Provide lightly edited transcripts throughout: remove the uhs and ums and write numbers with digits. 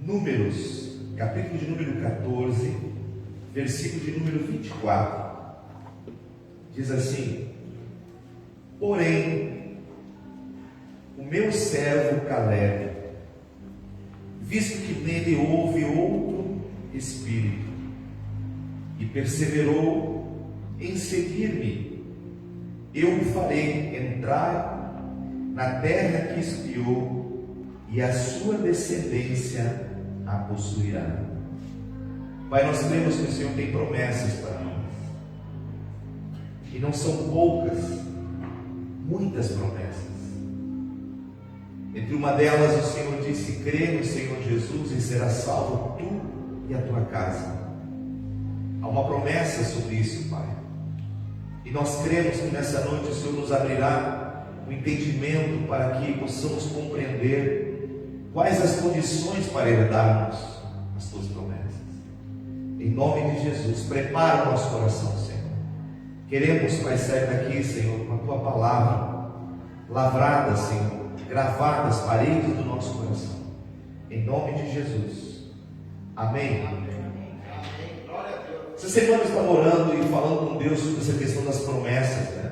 Números, capítulo de número 14, versículo de número 24. Diz assim: porém, o meu servo Caleb, visto que nele houve outro espírito, e perseverou em seguir-me, eu o farei entrar na terra que espiou, e a sua descendência a possuirá. Pai, nós cremos que o Senhor tem promessas para nós, e não são poucas, muitas promessas. Entre uma delas o Senhor disse: crê no Senhor Jesus e serás salvo tu e a tua casa. Há uma promessa sobre isso, Pai, e nós cremos que nessa noite o Senhor nos abrirá o entendimento para que possamos compreender quais as condições para herdarmos as tuas promessas. Em nome de Jesus, prepara o nosso coração, Senhor. Queremos, Pai, sair daqui, Senhor, com a tua palavra lavrada, Senhor, gravada nas paredes do nosso coração. Em nome de Jesus. Amém. Amém. Essa semana eu estava orando e falando com Deus sobre essa questão das promessas, né?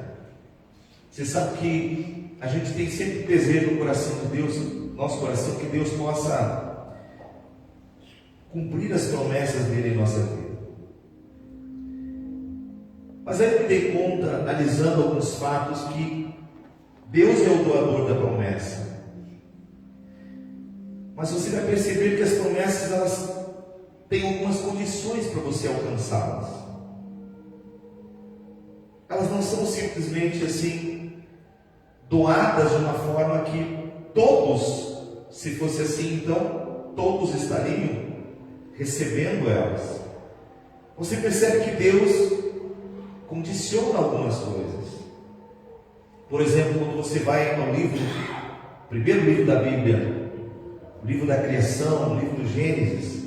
Você sabe que a gente tem sempre desejo no coração de Deus, no nosso coração, que Deus possa cumprir as promessas dele em nossa vida. Mas aí eu me dei conta, analisando alguns fatos, que Deus é o doador da promessa. Mas você vai perceber que as promessas, elas têm algumas condições para você alcançá-las. Elas não são simplesmente assim, doadas de uma forma que todos, se fosse assim, então todos estariam recebendo elas. Você percebe que Deus condiciona algumas coisas. Por exemplo, quando você vai ao livro, primeiro livro da Bíblia, o livro da criação, o livro do Gênesis,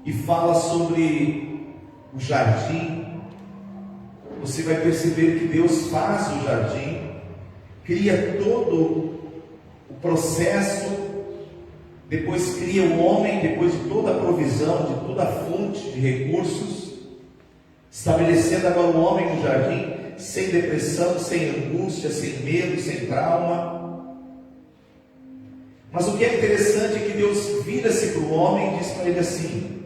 e fala sobre o jardim, você vai perceber que Deus faz o jardim, cria todo o processo, depois cria o homem, depois de toda a provisão, de toda a fonte de recursos, estabelecendo agora o homem no jardim, sem depressão, sem angústia, sem medo, sem trauma. Mas o que é interessante é que Deus vira-se para o homem e diz para ele assim: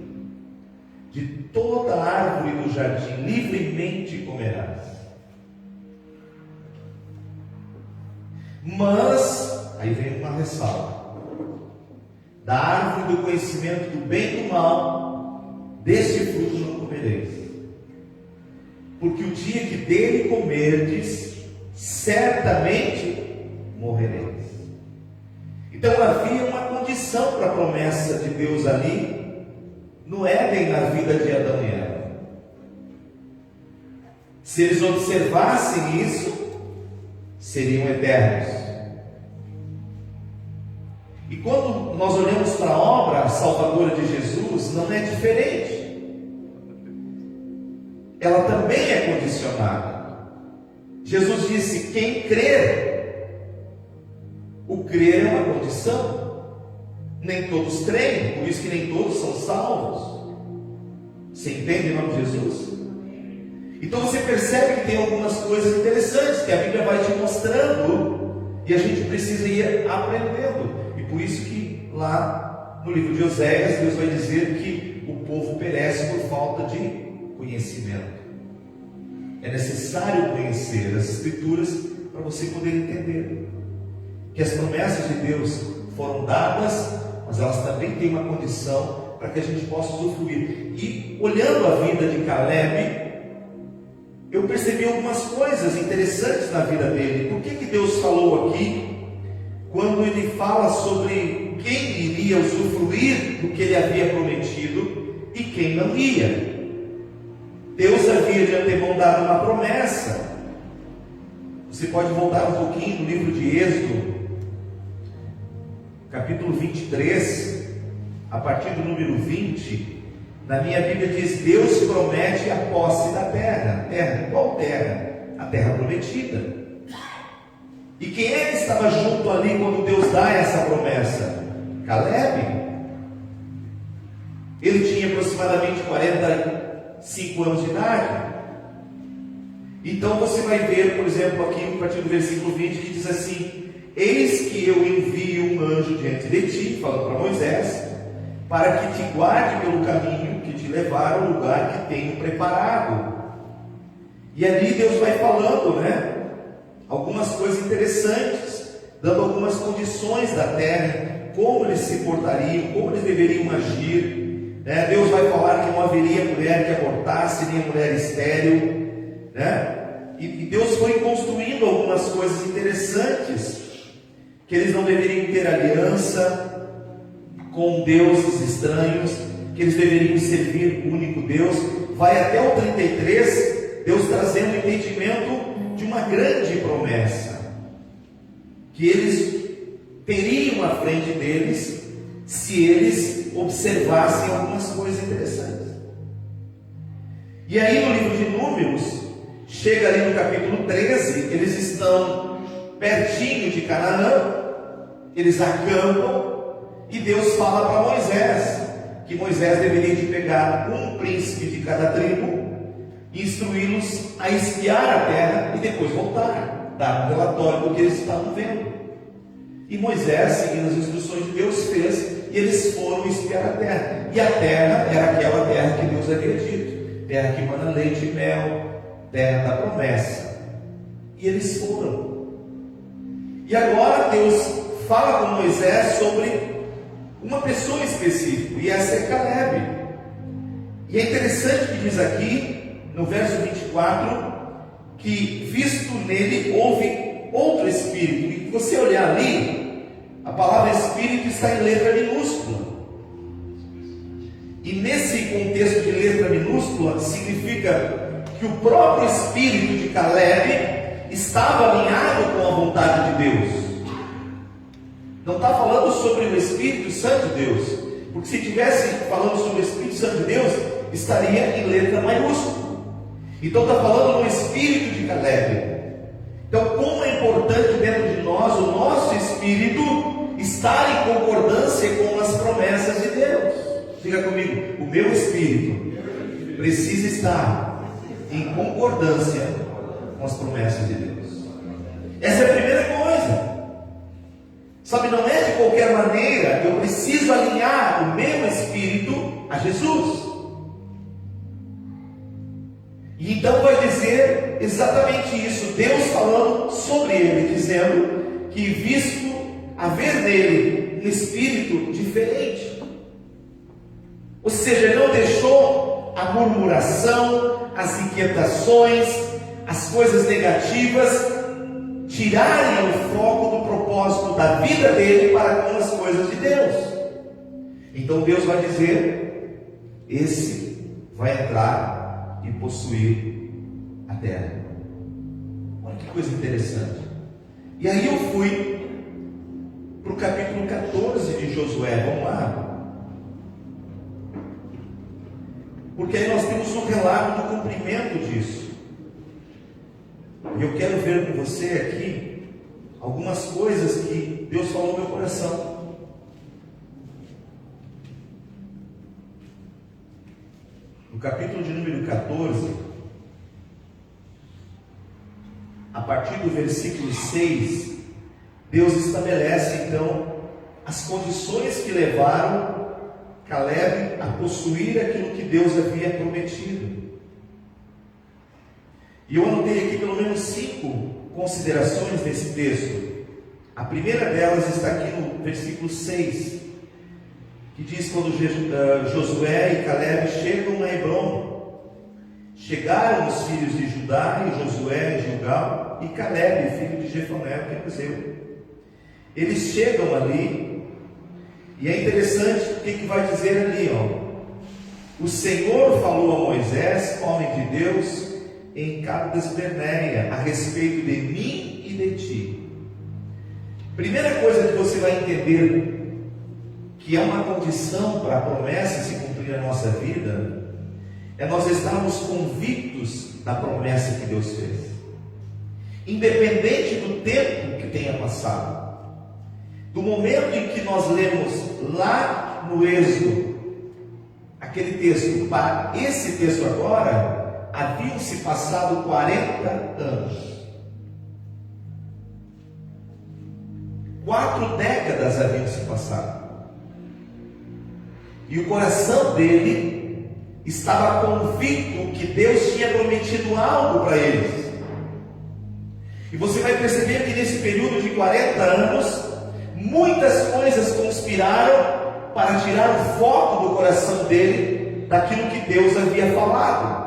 de toda árvore do jardim livremente comerás, mas, aí vem uma ressalva: da árvore do conhecimento do bem e do mal, deste fruto não comereis, porque o dia que dele comerdes, certamente morrereis. Então havia uma condição para a promessa de Deus ali no Éden, na vida de Adão e Eva. Se eles observassem isso, seriam eternos. E quando nós olhamos para a obra salvadora de Jesus, não é diferente. Ela também é condicionada. Jesus disse: quem crer, o crer é uma condição. Nem todos creem, por isso que nem todos são salvos. Você entende em nome de Jesus? Então você percebe que tem algumas coisas interessantes que a Bíblia vai te mostrando, e a gente precisa ir aprendendo. E por isso que lá no livro de Oséias, Deus vai dizer que o povo perece por falta de conhecimento. É necessário conhecer as Escrituras para você poder entender que as promessas de Deus foram dadas, mas elas também têm uma condição para que a gente possa usufruir. E olhando a vida de Caleb, eu percebi algumas coisas interessantes na vida dele. Por que Deus falou aqui, quando ele fala sobre quem iria usufruir do que ele havia prometido e quem não ia? Deus havia de antemão dado uma promessa. Você pode voltar um pouquinho no livro de Êxodo, capítulo 23, a partir do número 20, na minha Bíblia diz: Deus promete a posse da terra. Terra, qual terra? A terra prometida. E quem é que estava junto ali quando Deus dá essa promessa? Caleb. Ele tinha aproximadamente 45 anos de idade. Então você vai ver, por exemplo, aqui a partir do versículo 20, que diz assim: eis que eu envio um anjo diante de ti, falando para Moisés, para que te guarde pelo caminho que te levar ao lugar que tenho preparado. E ali Deus vai falando, algumas coisas interessantes, dando algumas condições da terra, como eles se portariam, como eles deveriam agir. Deus vai falar que não haveria mulher que abortasse, nem mulher estéril. E Deus foi construindo algumas coisas interessantes, que eles não deveriam ter aliança com deuses estranhos, que eles deveriam servir o único Deus. Vai até o 33, Deus trazendo o entendimento de uma grande promessa, que eles teriam à frente deles, se eles observassem algumas coisas interessantes. E aí no livro de Números, chega ali no capítulo 13, eles estão pertinho de Canaã, eles acampam, e Deus fala para Moisés, que Moisés deveria de pegar um príncipe de cada tribo, e instruí-los a espiar a terra, e depois voltar, dar um relatório do que eles estavam vendo. E Moisés, seguindo as instruções de Deus, fez, e eles foram espiar a terra, e a terra era aquela terra que Deus havia dito, terra que mana leite e mel, terra da promessa. E eles foram. E agora Deus fala com Moisés sobre uma pessoa específica, e essa é Caleb. E é interessante que diz aqui, no verso 24, que visto nele houve outro espírito. E se você olhar ali, a palavra espírito está em letra minúscula. E nesse contexto de letra minúscula, significa que o próprio espírito de Caleb estava alinhado com a vontade de Deus. Não está falando sobre o Espírito Santo de Deus, porque se estivesse falando sobre o Espírito Santo de Deus, estaria em letra maiúscula. Então está falando do espírito de Caleb. Então, como é importante dentro de nós o nosso espírito estar em concordância com as promessas de Deus. Diga comigo: o meu espírito precisa estar em concordância com as promessas de Deus. Essa é a primeira coisa. Sabe, não é de qualquer maneira. Eu preciso alinhar o meu espírito a Jesus. E então vai dizer exatamente isso, Deus falando sobre ele, dizendo que visto haver nele um espírito diferente, ou seja, ele não deixou a murmuração, as inquietações, as coisas negativas tirarem o foco do propósito da vida dele para com as coisas de Deus. Então Deus vai dizer: esse vai entrar e possuir a terra. Olha que coisa interessante. E aí eu fui para o capítulo 14 de Josué. Vamos lá. Porque aí nós temos um relato do cumprimento disso. E eu quero ver com você aqui algumas coisas que Deus falou no meu coração. No capítulo de número 14, a partir do versículo 6, Deus estabelece então as condições que levaram Caleb a possuir aquilo que Deus havia prometido. E eu anotei aqui pelo menos 5 considerações desse texto. A primeira delas está aqui no versículo 6, que diz: quando Josué e Caleb chegam a Hebrom, chegaram os filhos de Judá, e Josué e Gilgal, e Caleb, filho de Jefoné, que é Quenezeu. Eles chegam ali, e é interessante o que vai dizer ali, o Senhor falou a Moisés, homem de Deus, em Cades Barneia, a respeito de mim e de ti. Primeira coisa que você vai entender, que é uma condição para a promessa se cumprir na nossa vida, é nós estarmos convictos da promessa que Deus fez, independente do tempo que tenha passado. Do momento em que nós lemos lá no Êxodo aquele texto para esse texto agora, haviam se passado 40 anos. 4 décadas haviam se passado. E o coração dele estava convicto que Deus tinha prometido algo para eles. E você vai perceber que nesse período de 40 anos, muitas coisas conspiraram para tirar o foco do coração dele daquilo que Deus havia falado.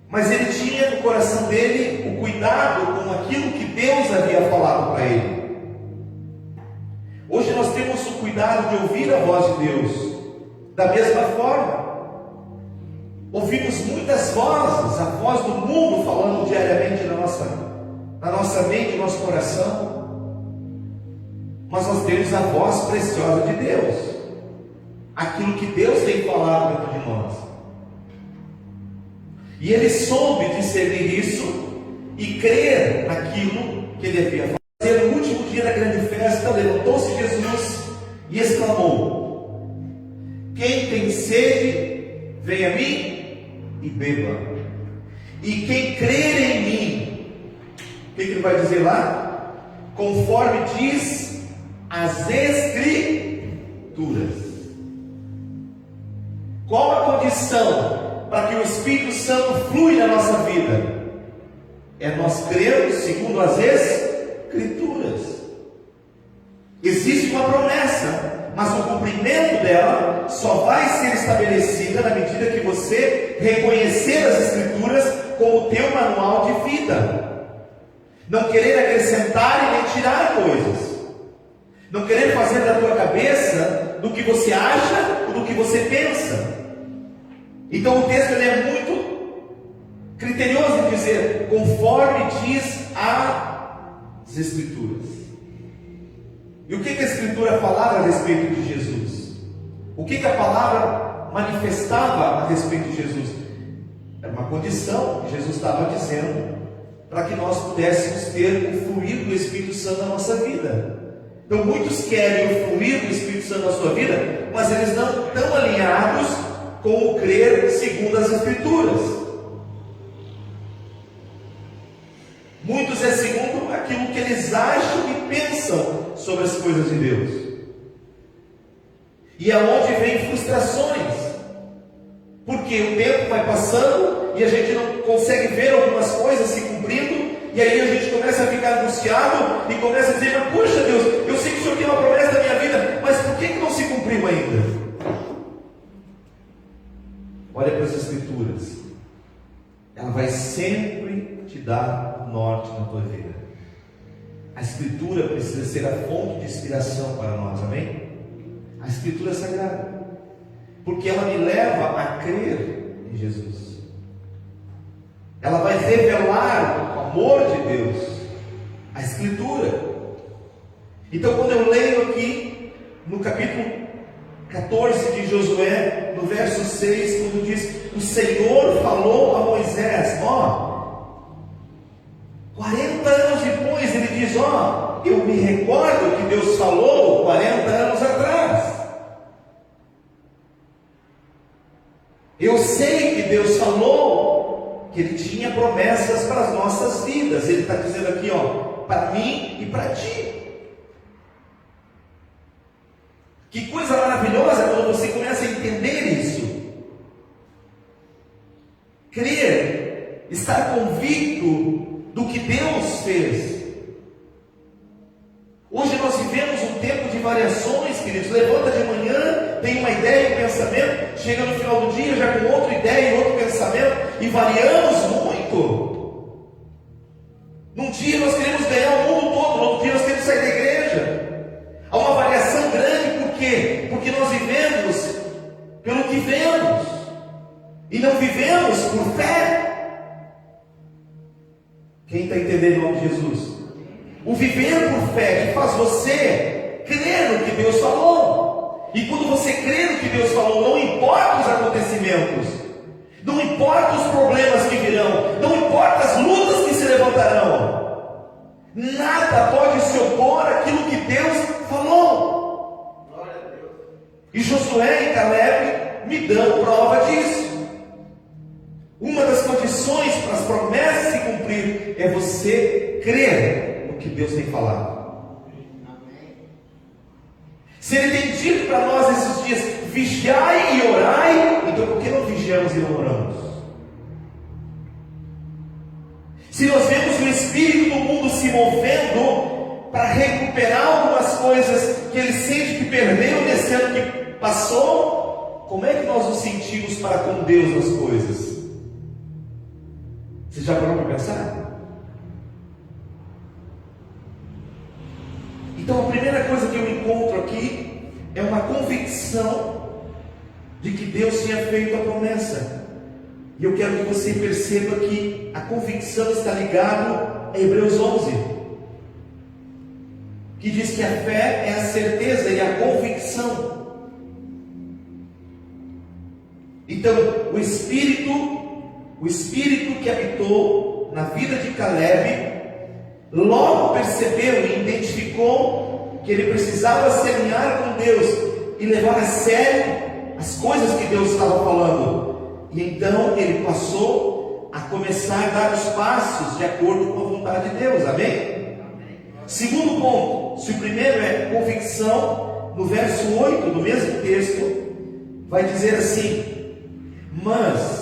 Mas ele tinha no coração dele o cuidado com aquilo que Deus havia falado para ele. Hoje nós temos o cuidado de ouvir a voz de Deus da mesma forma. Ouvimos muitas vozes, a voz do mundo falando diariamente na nossa mente, no nosso coração. Mas nós temos a voz preciosa de Deus, aquilo que Deus tem falado dentro de nós. E ele soube discernir isso e crer naquilo que ele havia falado. No último dia da grande festa, levantou-se Jesus e exclamou: quem tem sede, venha a mim e beba. E quem crer em mim, o que ele vai dizer lá? Conforme diz as Escrituras. Qual a condição para que o Espírito Santo flui na nossa vida? É nós crermos segundo as Escrituras. Existe uma promessa, mas o cumprimento dela só vai ser estabelecida na medida que você reconhecer as Escrituras como o teu manual de vida. Não querer acrescentar e nem tirar coisas. Não querer fazer da tua cabeça do que você acha ou do que você pensa. Então o texto ele é muito criterioso em dizer, conforme diz as Escrituras. E o que a Escritura falava a respeito de Jesus? O que a palavra manifestava a respeito de Jesus? Era uma condição que Jesus estava dizendo para que nós pudéssemos ter o fluir do Espírito Santo na nossa vida. Então muitos querem o fluir do Espírito Santo na sua vida, mas eles não estão alinhados com o crer segundo as Escrituras. Muitos é segundo aquilo que eles acham e pensam sobre as coisas de Deus. E aonde vem frustrações, porque o tempo vai passando e a gente não consegue ver algumas coisas se cumprindo, e aí a gente começa a ficar angustiado e começa a dizer, mas puxa Deus, eu sei que o Senhor tem uma promessa na minha vida, mas por que não se cumpriu ainda? Olha para as Escrituras, ela vai sempre te dar o norte na tua vida. A Escritura precisa ser a fonte de inspiração para nós, amém? A Escritura é sagrada, porque ela me leva a crer em Jesus. Ela vai revelar o amor de Deus, a Escritura. Então quando eu leio aqui no capítulo 14 de Josué, no verso 6, quando diz, o Senhor falou a Moisés, 40 anos depois, ele diz, eu me recordo que Deus falou 40 anos atrás. Eu sei que Deus falou que Ele tinha promessas para as nossas vidas. Ele está dizendo aqui, para mim e para ti. Que coisa maravilhosa quando você começa a entender isso. Crer, estar convicto do que Deus fez. Hoje nós vivemos um tempo de variações, queridos. Levanta de manhã, tem uma ideia, um pensamento, chega no final do dia já com outra ideia e outro pensamento, e variamos muito. Num dia nós queremos ganhar o mundo todo, no outro dia nós queremos sair da igreja. Há uma variação grande, por quê? Porque nós vivemos pelo que vemos, e não vivemos por fé. Quem está entendendo em nome de Jesus? O viver por fé que faz você crer no que Deus falou. E quando você crê no que Deus falou, não importa os acontecimentos, não importa os problemas que virão, não importa as lutas que se levantarão, nada pode se opor àquilo que Deus falou. Glória a Deus. E Josué e Caleb me dão prova disso. Uma das condições para as promessas se cumprir é você crer no que Deus tem falado. Se Ele tem dito para nós esses dias, vigiai e orai, então por que não vigiamos e não oramos? Se nós vemos o espírito do mundo se movendo para recuperar algumas coisas que ele sente que perdeu nesse ano que passou, como é que nós nos sentimos para com Deus nas coisas? Você já parou para pensar? Então a primeira coisa que eu encontro aqui é uma convicção de que Deus tinha feito a promessa. E eu quero que você perceba que a convicção está ligada a Hebreus 11, que diz que a fé é a certeza e a convicção. Então o Espírito que habitou na vida de Caleb logo percebeu e identificou que ele precisava se alinhar com Deus e levar a sério as coisas que Deus estava falando. E então ele passou a começar a dar os passos de acordo com a vontade de Deus. Amém? Segundo ponto, se o primeiro é convicção, no verso 8 do mesmo texto vai dizer assim: mas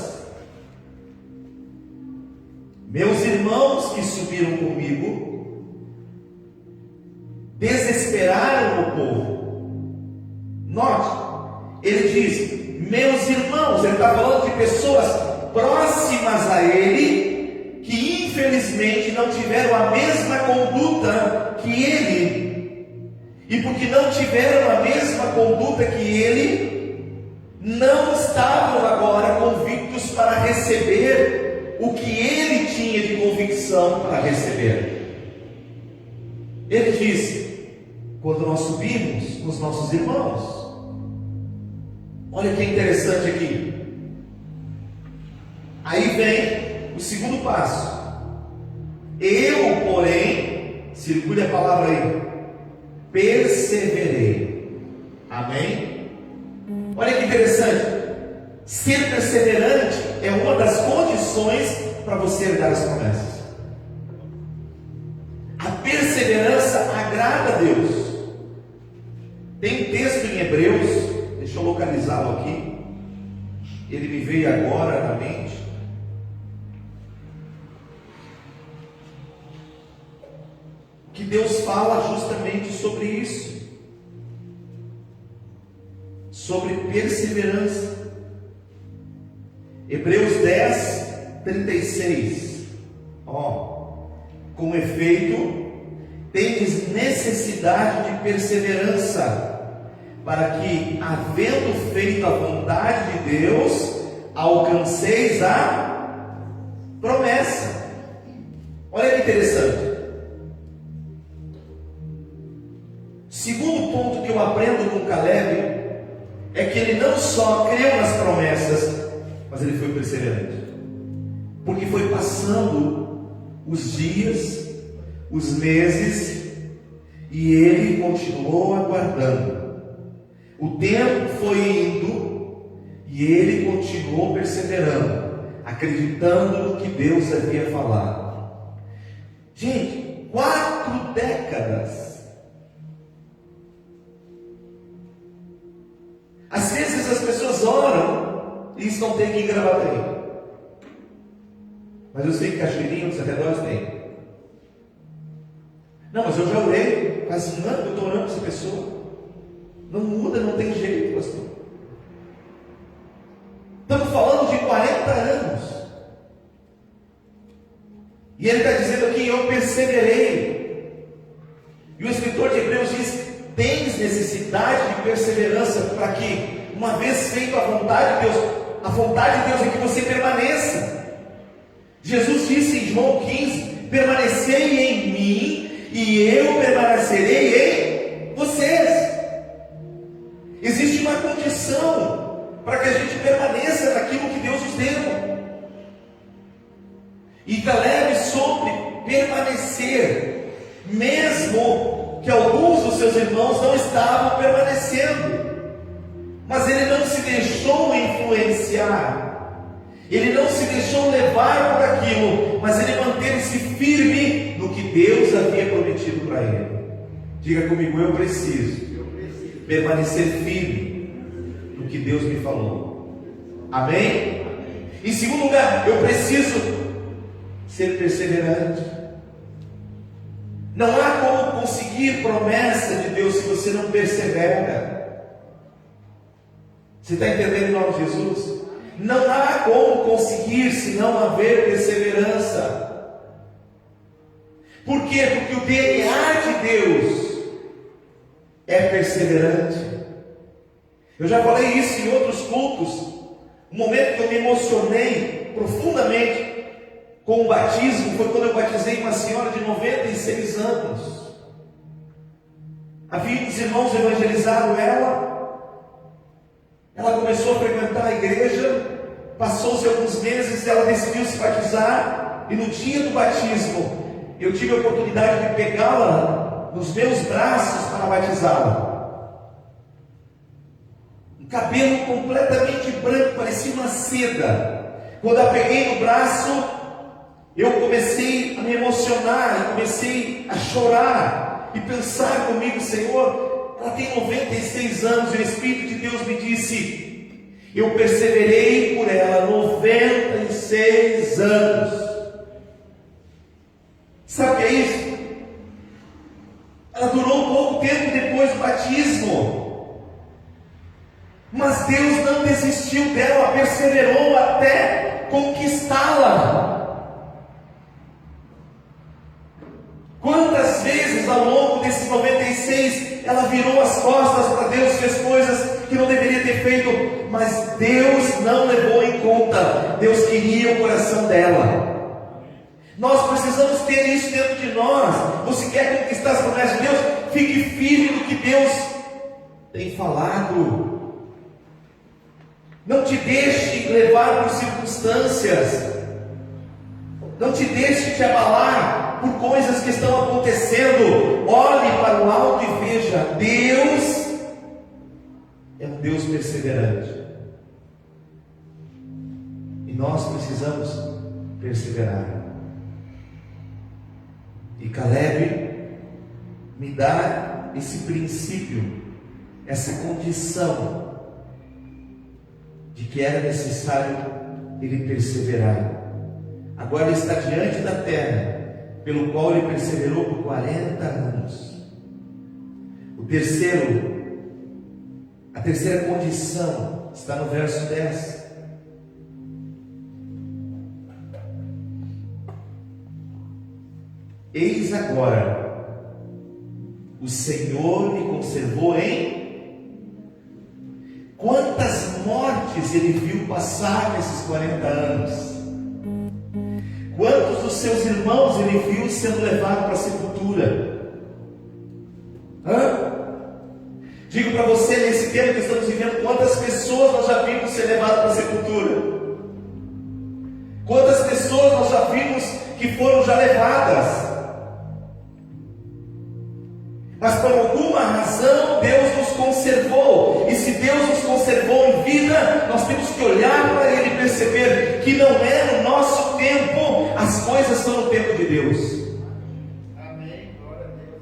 meus irmãos que subiram comigo desesperaram o povo. Note, ele diz, meus irmãos, ele está falando de pessoas próximas a ele, que infelizmente não tiveram a mesma conduta que ele, e porque não tiveram a mesma conduta que ele, não estavam agora convictos para receber o que ele tinha de convicção para receber. Ele disse, quando nós subimos com os nossos irmãos, olha que interessante aqui, aí vem o segundo passo, eu porém, circule a palavra aí, perseverei. Amém? Olha que interessante, ser perseverante é uma das condições para você herdar as promessas. A perseverança agrada a Deus. Tem um texto em Hebreus, deixa eu localizá-lo aqui, ele me veio agora na mente, que Deus fala justamente sobre isso, sobre perseverança. Hebreus 10, 36. Com efeito, tendes necessidade de perseverança, para que, havendo feito a vontade de Deus, alcanceis a promessa. Olha que interessante. Segundo ponto que eu aprendo com Caleb é que ele não só creu nas promessas, mas ele foi perseverante, porque foi passando os dias, os meses, e ele continuou aguardando. O tempo foi indo e ele continuou perseverando, acreditando no que Deus havia falado. Gente, 4 décadas. Às vezes as pessoas oram e isso não tem aqui em Gravataí, mas eu sei que Cachoeirinha, dos arredores tem. Não, mas eu já orei, faz um ano que eu estou orando para essa pessoa, não muda, não tem jeito, pastor. Estamos falando de 40 anos, e ele está dizendo aqui, eu perseverei. E o escritor de Hebreus diz, tens necessidade de perseverança, para que, uma vez feito a vontade de Deus, a vontade de Deus é que você permaneça. Jesus disse em João 15, permanecei em mim, e eu permanecerei em vocês. Existe uma condição para que a gente permaneça naquilo que Deus nos deu. E Caleb soube permanecer, mesmo que alguns dos seus irmãos não estavam permanecendo. mas ele não se deixou influenciar, ele não se deixou levar por aquilo, mas ele manteve-se firme no que Deus havia prometido para ele. Diga comigo: eu preciso permanecer firme no que Deus me falou. Amém? Em segundo lugar, eu preciso ser perseverante. Não há como conseguir promessa de Deus se você não persevera. Você está entendendo em nome de Jesus? Não há como conseguir se não haver perseverança. Por quê? Porque o DNA de Deus é perseverante. Eu já falei isso em outros cultos. O momento que eu me emocionei profundamente com o batismo foi quando eu batizei uma senhora de 96 anos. Havia uns irmãos evangelizaram ela. Ela começou a frequentar a igreja. Passou-se alguns meses, ela decidiu se batizar. E no dia do batismo, eu tive a oportunidade de pegá-la nos meus braços para batizá-la. Um cabelo completamente branco, parecia uma seda. Quando a peguei no braço, eu comecei a me emocionar, comecei a chorar e pensar comigo: Senhor, ela tem 96 anos, e o Espírito de Deus me disse: eu perseverei por ela 96 anos. Sabe o que é isso? Ela durou um pouco tempo depois do batismo, mas Deus não desistiu dela, perseverou até conquistá-la. Quantas vezes ao longo desses 96 ela virou as costas para Deus, fez coisas que não deveria ter feito, mas Deus não levou em conta. Deus queria o coração dela. Nós precisamos ter isso dentro de nós. Você quer conquistar as promessas de Deus? Fique firme no que Deus tem falado. Não te deixe levar por circunstâncias. Não te deixe te abalar por coisas que estão acontecendo. Olhe para o alto e veja: Deus é um Deus perseverante. E nós precisamos perseverar. E Caleb me dá esse princípio, essa condição de que era necessário ele perseverar. Agora ele está diante da terra, pelo qual ele perseverou por 40 anos. A terceira condição está no verso 10. Eis agora, o Senhor me conservou em... Quantas mortes ele viu passar nesses 40 anos? Quantos dos seus irmãos ele viu sendo levado para a sepultura? Digo para você, nesse tempo que estamos vivendo, quantas pessoas nós já vimos ser levadas para a sepultura? Quantas pessoas nós já vimos que foram já levadas? Mas por alguma razão Deus nos conservou. E se Deus nos conservou em vida, nós temos que olhar para Ele e perceber que não é no nosso tempo, as coisas são no tempo de Deus. Amém, glória a Deus.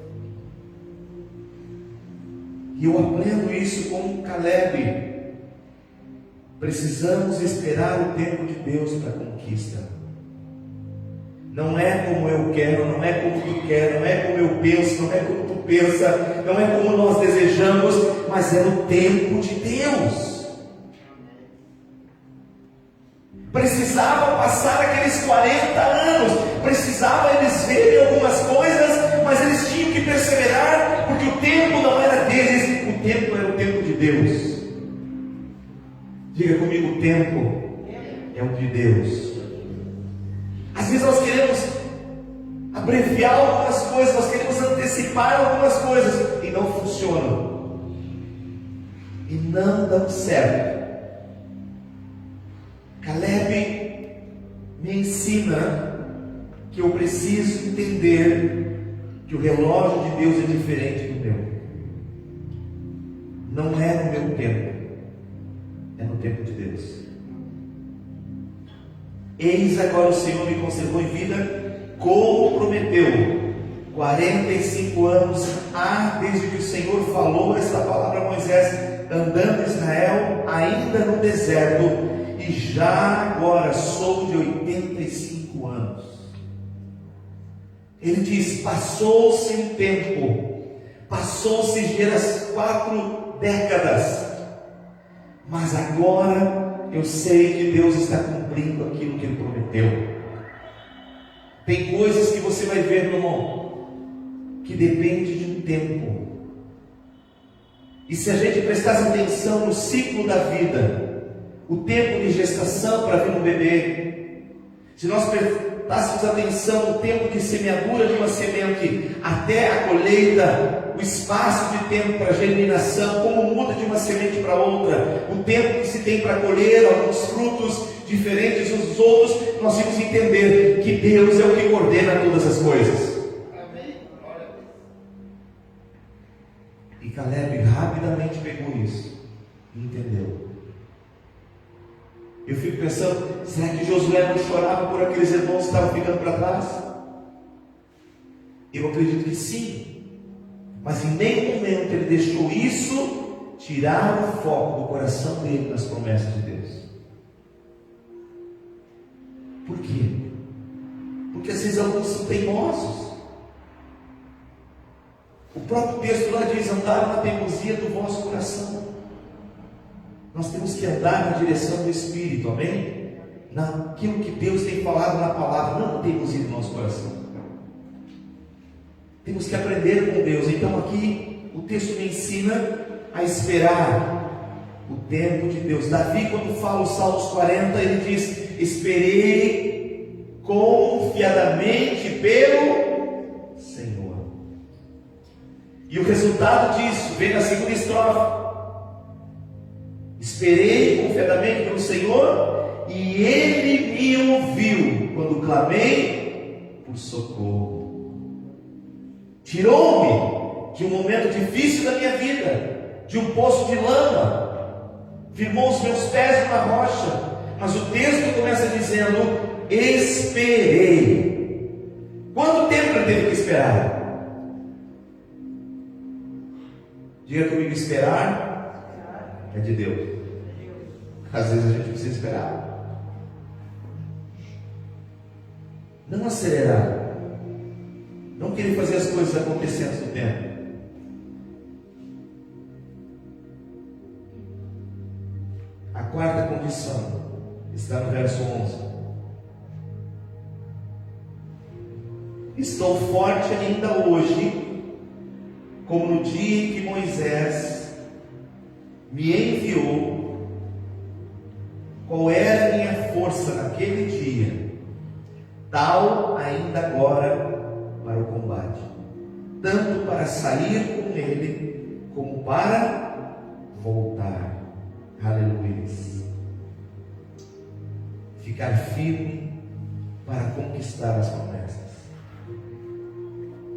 E eu aprendo isso com Caleb. Precisamos esperar o tempo de Deus para a conquista. Não é como eu quero, não é como tu quer, não é como eu penso, não é como tu pensa, não é como nós desejamos, mas é no tempo de Deus. Precisava passar aqueles 40 anos, precisava eles verem algumas coisas, mas eles tinham que perseverar, porque o tempo não era deles, o tempo era o tempo de Deus. Diga comigo: o tempo é o de Deus. Às vezes nós queremos abreviar algumas coisas, nós queremos antecipar algumas coisas e não funcionam, e não dão certo. Caleb me ensina que eu preciso entender que o relógio de Deus é diferente do meu. Não é no meu tempo, Eis agora o Senhor me conservou em vida, como prometeu. 45 anos há desde que o Senhor falou esta palavra a Moisés, andando Israel ainda no deserto, e já agora sou de 85 anos. Ele diz: passou-se um tempo, passou-se 4 décadas, mas agora eu sei que Deus está cumprindo aquilo que Ele prometeu. Tem coisas que você vai ver, meu irmão, que depende de um tempo. E se a gente prestasse atenção no ciclo da vida, o tempo de gestação para vir um bebê, se nós prestássemos atenção no tempo de semeadura de uma semente até a colheita, o espaço de tempo para germinação, como muda de uma semente para outra, o tempo que se tem para colher alguns frutos diferentes uns dos outros, nós vamos entender que Deus é o que coordena todas as coisas. E Caleb rapidamente pegou isso e entendeu. Eu fico pensando, será que Josué não chorava por aqueles irmãos que estavam ficando para trás? Eu acredito que sim, mas em nenhum momento ele deixou isso tirar o foco do coração dele nas promessas de Deus. Por quê? Porque às vezes alguns são teimosos. O próprio texto lá diz: andar na teimosia do vosso coração. Nós temos que andar na direção do Espírito, amém? Naquilo que Deus tem falado na palavra, não na teimosia do nosso coração. Temos que aprender com Deus. Então aqui o texto me ensina a esperar o tempo de Deus. Davi, quando fala os Salmos 40, ele diz: esperei confiadamente pelo Senhor. E o resultado disso vem na segunda estrofe: esperei confiadamente pelo Senhor, e Ele me ouviu quando clamei por socorro. Tirou-me de um momento difícil da minha vida, de um poço de lama, firmou os meus pés numa rocha. Mas o texto começa dizendo: esperei. Quanto tempo ele teve que esperar? Diga comigo: esperar é de Deus. Às vezes a gente precisa esperar. Não acelerar. Não querer fazer as coisas acontecer antes do tempo. A quarta condição está no verso 11. Estou forte ainda hoje, como no dia em que Moisés me enviou. Qual era a minha força naquele dia, tal ainda agora para o combate, tanto para sair com ele, como para voltar. Aleluia. Ficar firme para conquistar as promessas.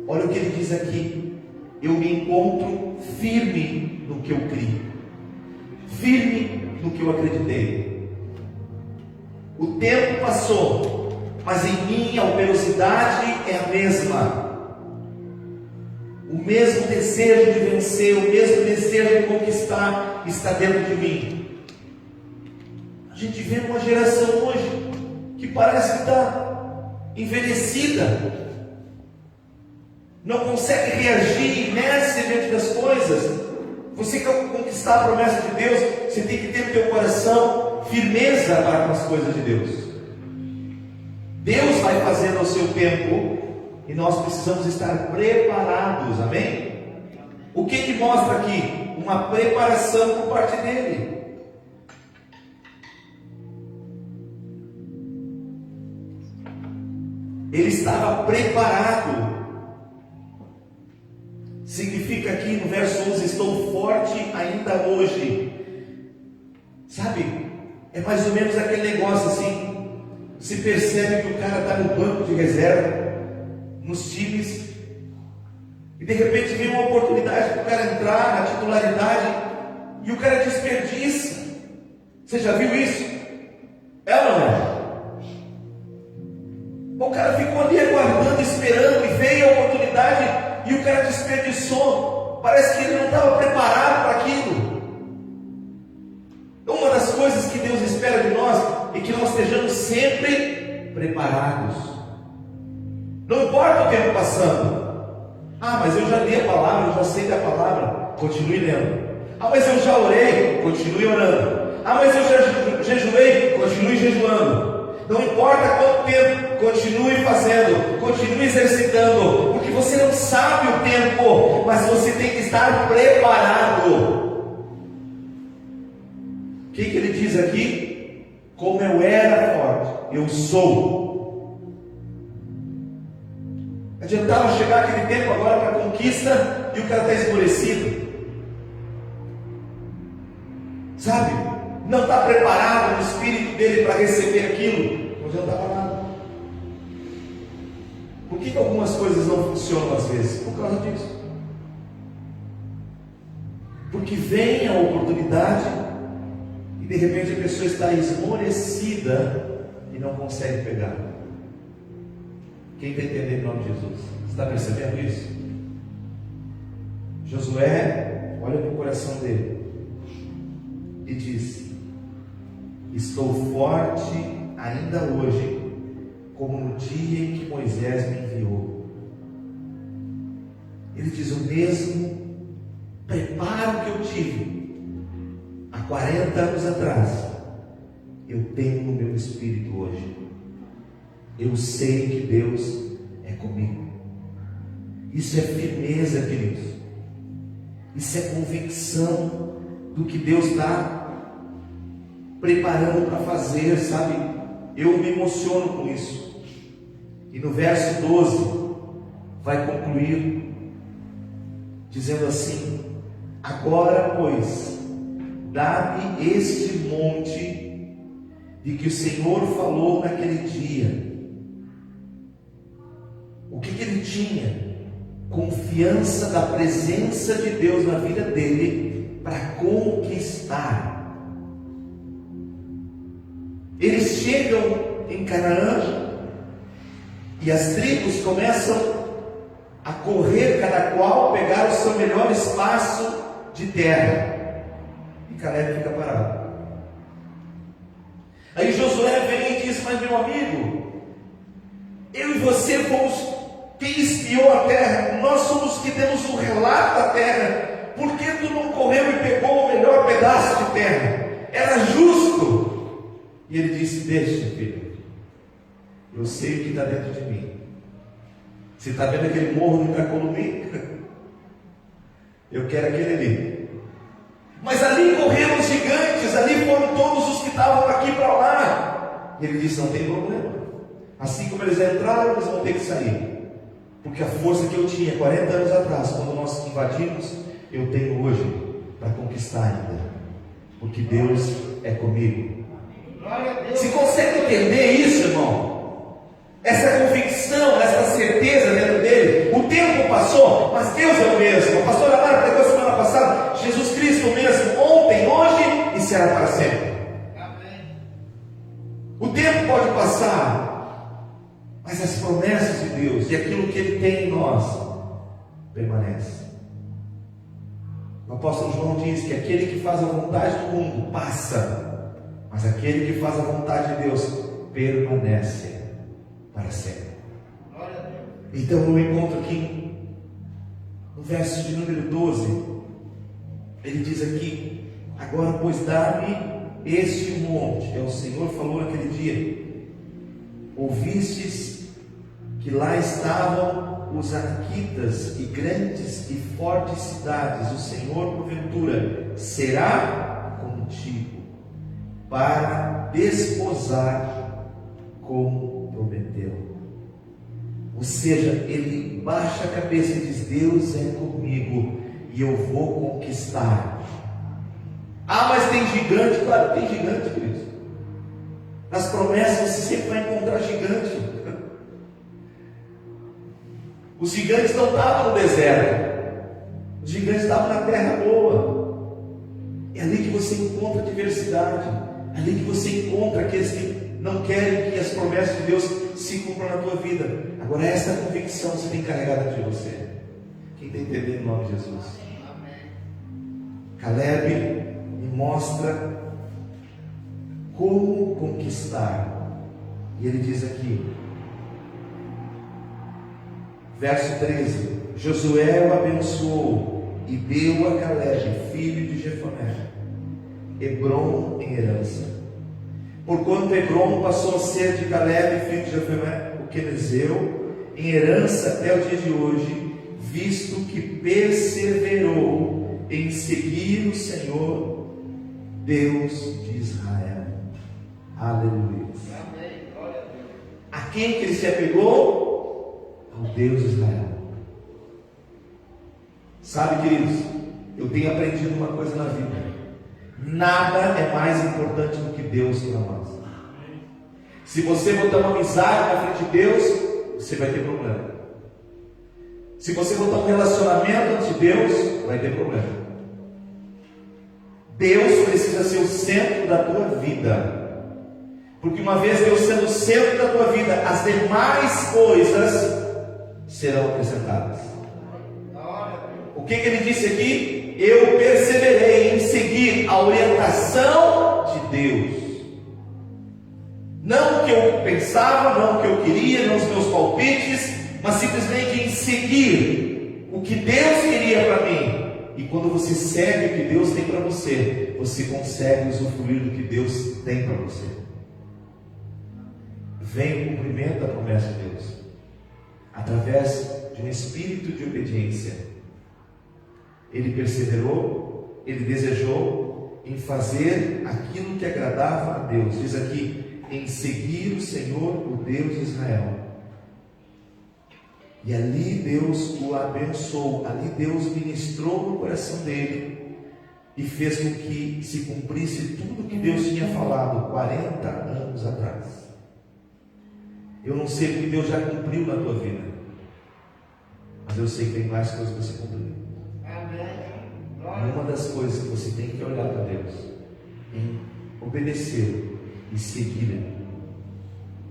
Olha o que ele diz aqui: eu me encontro firme no que eu criei, firme no que eu acreditei. O tempo passou, mas em mim a operosidade é a mesma. O mesmo desejo de vencer, o mesmo desejo de conquistar está dentro de mim. A gente vê uma geração hoje que parece que está envelhecida, não consegue reagir, imersa diante das coisas. Você quer conquistar a promessa de Deus, você tem que ter no teu coração firmeza para com as coisas de Deus. Deus vai fazendo ao seu tempo, e nós precisamos estar preparados, amém? O que mostra aqui? Uma preparação por parte dele. Ele estava preparado. Significa aqui no verso 11: estou forte ainda hoje. Sabe, é mais ou menos aquele negócio assim. Se percebe que o cara está no banco de reserva, nos times, e de repente vem uma oportunidade para o cara entrar na titularidade, e o cara desperdiça. Você já viu isso? É ou não é? O cara ficou ali aguardando, esperando, e veio a oportunidade e o cara desperdiçou. Parece que ele não estava preparado para aquilo. Uma das coisas que Deus espera de nós é que nós estejamos sempre preparados. Não importa o tempo passando. Mas eu já li a palavra, eu já sei da palavra. Continue lendo. Mas eu já orei. Continue orando. Mas eu já jejuei. Continue jejuando. Não importa quanto tempo, continue fazendo, continue exercitando, porque você não sabe o tempo, mas você tem que estar preparado. O que ele diz aqui? Como eu era forte, eu sou. Adiantava chegar aquele tempo agora para a conquista e o cara está esmorecido, sabe? Não está preparado no espírito dele para receber aquilo. Não adiantava nada. Por que algumas coisas não funcionam às vezes? Por causa disso. Porque vem a oportunidade e de repente a pessoa está esmorecida e não consegue pegar. Quem está entendendo em nome de Jesus? Você está percebendo isso? Josué olha para o coração dele e diz: estou forte ainda hoje, como no dia em que Moisés me enviou. Ele diz: o mesmo preparo que eu tive há 40 anos atrás, eu tenho no meu espírito hoje. Eu sei que Deus é comigo. Isso é firmeza, queridos. Isso é convicção do que Deus está preparando para fazer, sabe? Eu me emociono com isso. E no verso 12 vai concluir dizendo assim: agora, pois, dá-me este monte de que o Senhor falou naquele dia. O que ele tinha? Confiança da presença de Deus na vida dele para conquistar. Eles chegam em Canaã e as tribos começam a correr, cada qual pegar o seu melhor espaço de terra, e Caleb fica parado. Aí Josué vem e diz: mas meu amigo, eu e você fomos quem espiou a terra, nós somos que temos um relato da terra. Por que tu não correu e pegou o melhor pedaço de terra? Era justo. E ele disse: deixa, filho, eu sei o que está dentro de mim. Você está vendo aquele morro do Itacolumi? Eu quero aquele ali. Mas ali correram os gigantes, ali foram todos os que estavam aqui para lá. E ele disse: não tem problema. Assim como eles entraram, eles vão ter que sair. Porque a força que eu tinha 40 anos atrás, quando nós invadimos, eu tenho hoje para conquistar ainda. Porque Deus é comigo. Você consegue entender isso, irmão? Essa convicção, essa certeza dentro dele. O tempo passou, mas Deus é o mesmo. A pastora Lara pregou semana passada: Jesus Cristo é o mesmo, ontem, hoje e será para sempre. Amém. O tempo pode passar, mas as promessas de Deus e aquilo que Ele tem em nós permanece. O apóstolo João diz que aquele que faz a vontade do mundo passa, mas aquele que faz a vontade de Deus permanece para sempre. Então eu encontro aqui no verso de número 12, ele diz aqui: agora pois dá-me este monte. O Senhor falou naquele dia: ouvistes que lá estavam os anaquitas e grandes e fortes cidades. O Senhor porventura será contigo para desposar como prometeu. Ou seja, ele baixa a cabeça e diz: Deus é comigo e eu vou conquistar. Mas tem gigante? Claro que tem gigante, queridos. Nas promessas você sempre vai encontrar gigante. Os gigantes não estavam no deserto, os gigantes estavam na terra boa. É ali que você encontra a diversidade, é ali que você encontra aqueles que não querem que as promessas de Deus se cumpram na tua vida. Agora, esta convicção você tem carregada de você. Quem está entendendo em nome de Jesus? Caleb me mostra como conquistar. E ele diz aqui, verso 13: Josué o abençoou e deu a Caleb, filho de Jefoné, Hebrom em herança. Porquanto Hebrom passou a ser de Caleb, filho de Jefoné, o quenezeu, em herança até o dia de hoje, visto que perseverou em seguir o Senhor, Deus de Israel. Aleluia. A quem que ele se apegou? Ao Deus de Israel. Sabe, queridos, eu tenho aprendido uma coisa na vida: nada é mais importante do que Deus para nós. Se você botar uma amizade na frente de Deus, você vai ter problema. Se você botar um relacionamento antes de Deus, vai ter problema. Deus precisa ser o centro da tua vida, porque uma vez Deus sendo o centro da tua vida, as demais coisas serão acrescentadas. O que ele disse aqui? Eu perseverei em seguir a orientação de Deus, não o que eu pensava, não o que eu queria, não os meus palpites, mas simplesmente em seguir o que Deus queria para mim. E quando você segue o que Deus tem para você, você consegue usufruir do que Deus tem para você. Vem o cumprimento da promessa de Deus através de um espírito de obediência. Ele perseverou, ele desejou em fazer aquilo que agradava a Deus. Diz aqui, em seguir o Senhor, o Deus de Israel. E ali Deus o abençoou, ali Deus ministrou no coração dele e fez com que se cumprisse tudo que Deus tinha falado 40 anos atrás. Eu não sei o que Deus já cumpriu na tua vida, mas eu sei que tem mais coisas que você cumpriu. Uma das coisas que você tem que olhar para Deus, em obedecer e seguir Ele,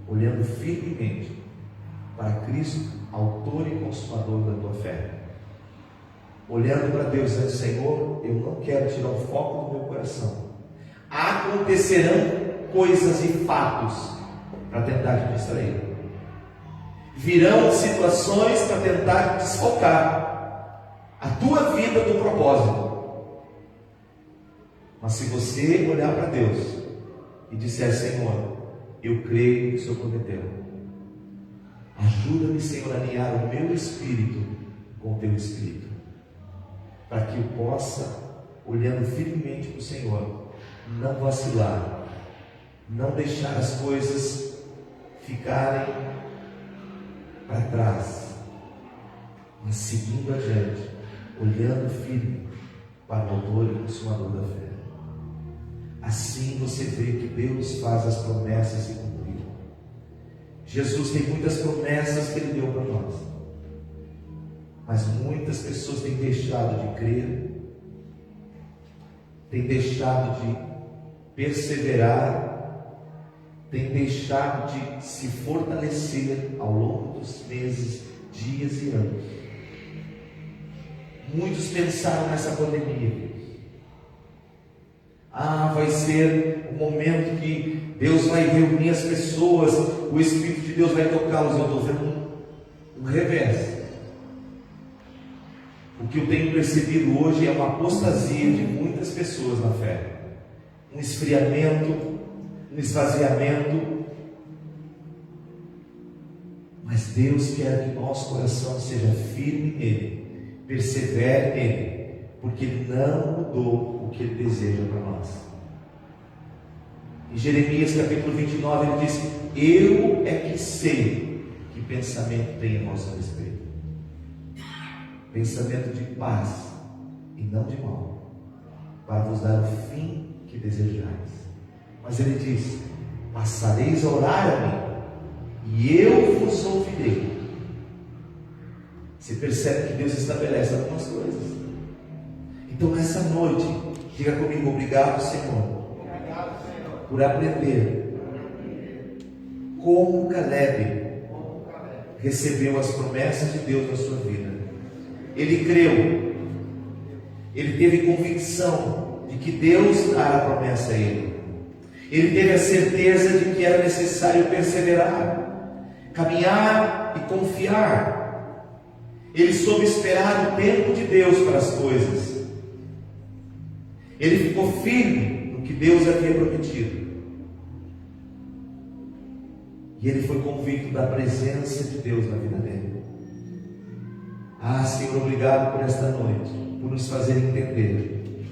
olhando firmemente para Cristo, autor e consumador da tua fé, olhando para Deus, dizendo: Senhor, eu não quero tirar o foco do meu coração. Acontecerão coisas e fatos para tentar te distrair, virão situações para tentar desfocar a tua vida do propósito. Mas se você olhar para Deus e disser: Senhor, eu creio no que o Senhor prometeu, ajuda-me, Senhor, a alinhar o meu espírito com o teu espírito, para que eu possa, olhando firmemente para o Senhor, não vacilar, não deixar as coisas ficarem para trás, mas seguindo adiante, olhando firme para o autor e consumador da fé. Assim você vê que Deus faz as promessas se cumprir. Jesus tem muitas promessas que Ele deu para nós, mas muitas pessoas têm deixado de crer, têm deixado de perseverar, têm deixado de se fortalecer ao longo dos meses, dias e anos. Muitos pensaram nessa pandemia: vai ser o momento que Deus vai reunir as pessoas, o Espírito de Deus vai tocá-los. Eu estou vendo um revés. O que eu tenho percebido hoje é uma apostasia de muitas pessoas na fé, um esfriamento, um esvaziamento. Mas Deus quer que nosso coração seja firme nele, persevere nele, porque Ele não mudou o que Ele deseja para nós. Em Jeremias capítulo 29 ele diz: eu é que sei que pensamento tem a vosso respeito, pensamento de paz e não de mal, para vos dar o fim que desejais. Mas ele diz: passareis a orar a mim e eu vos ouvirei. Você percebe que Deus estabelece algumas coisas. Então nessa noite, diga comigo: obrigado, Senhor, por aprender como Caleb recebeu as promessas de Deus na sua vida. Ele creu, ele teve convicção de que Deus dará a promessa a ele. Ele teve a certeza de que era necessário perseverar, caminhar e confiar. Ele soube esperar o tempo de Deus para as coisas. Ele ficou firme no que Deus havia prometido. E ele foi convicto da presença de Deus na vida dele. Ah, Senhor, obrigado por esta noite, por nos fazer entender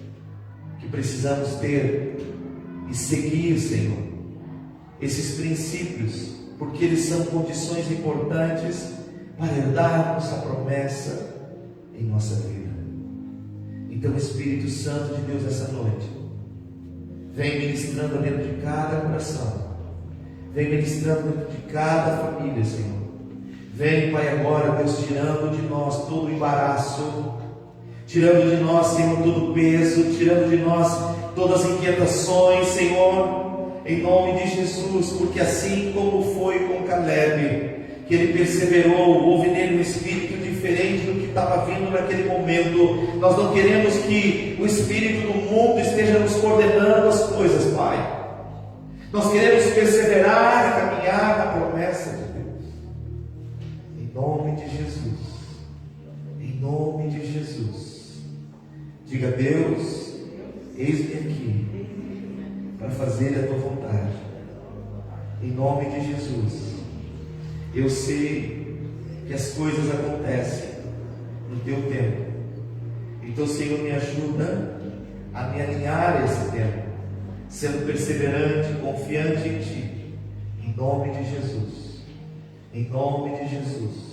que precisamos ter e seguir, Senhor, esses princípios, porque eles são condições importantes para herdarmos a promessa em nossa vida. Então, Espírito Santo de Deus, essa noite, vem ministrando dentro de cada coração, vem ministrando dentro de cada família, Senhor. Vem, Pai, agora, Deus, tirando de nós todo o embaraço, tirando de nós, Senhor, todo o peso, tirando de nós todas as inquietações, Senhor, em nome de Jesus, porque assim como foi com Caleb, que ele perseverou, houve nele um espírito diferente do que estava vindo naquele momento. Nós não queremos que o espírito do mundo esteja nos coordenando as coisas, Pai. Nós queremos perseverar e caminhar na promessa de Deus. Em nome de Jesus. Em nome de Jesus. Diga: Deus, eis-me aqui para fazer a tua vontade. Em nome de Jesus. Eu sei que as coisas acontecem no teu tempo. Então, Senhor, me ajuda a me alinhar a esse tempo, sendo perseverante, confiante em Ti, em nome de Jesus, em nome de Jesus.